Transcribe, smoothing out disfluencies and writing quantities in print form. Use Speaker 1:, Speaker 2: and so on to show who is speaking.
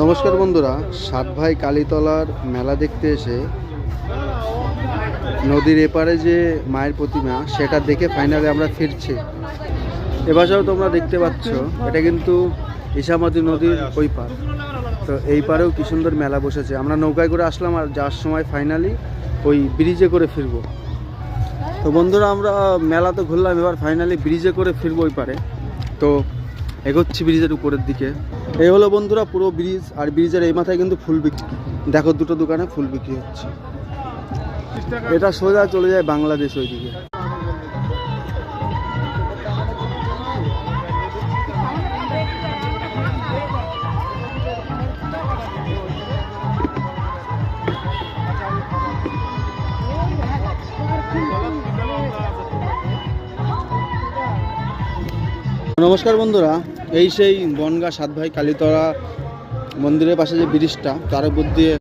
Speaker 1: নমস্কার বন্ধুরা, সাত ভাই কালীতলার মেলা দেখতে এসে নদীর এপারে যে মায়ের প্রতিমা সেটা দেখে ফাইনালি আমরা ফিরছি। এবারেও তোমরা দেখতে পাচ্ছ এটা কিন্তু ইসামতি নদীর ওই পার। তো এই পারেও কি সুন্দর মেলা বসেছে। আমরা নৌকায় করে আসলাম আর যাওয়ার সময় ফাইনালি ওই ব্রিজে করে ফিরবো। তো বন্ধুরা আমরা মেলা তো ঘুরলাম, এবার ফাইনালি ব্রিজে করে ফিরবো ওই পারে। তো এগোচ্ছি ব্রিজের উপরের দিকে। এই হলো বন্ধুরা পুরো ব্রিজ, আর ব্রিজের এই মাথায় কিন্তু ফুল বিক্রি, দেখো দুটো দোকানে ফুল বিক্রি হচ্ছে। এটা সোজা চলে যায় বাংলাদেশ ওইদিকে। নমস্কার বন্ধুরা, এই সেই বনগাঁ সাত ভাই কালীতলা মন্দিরের পাশে যে ব্রিজটা, তার উপর দিয়ে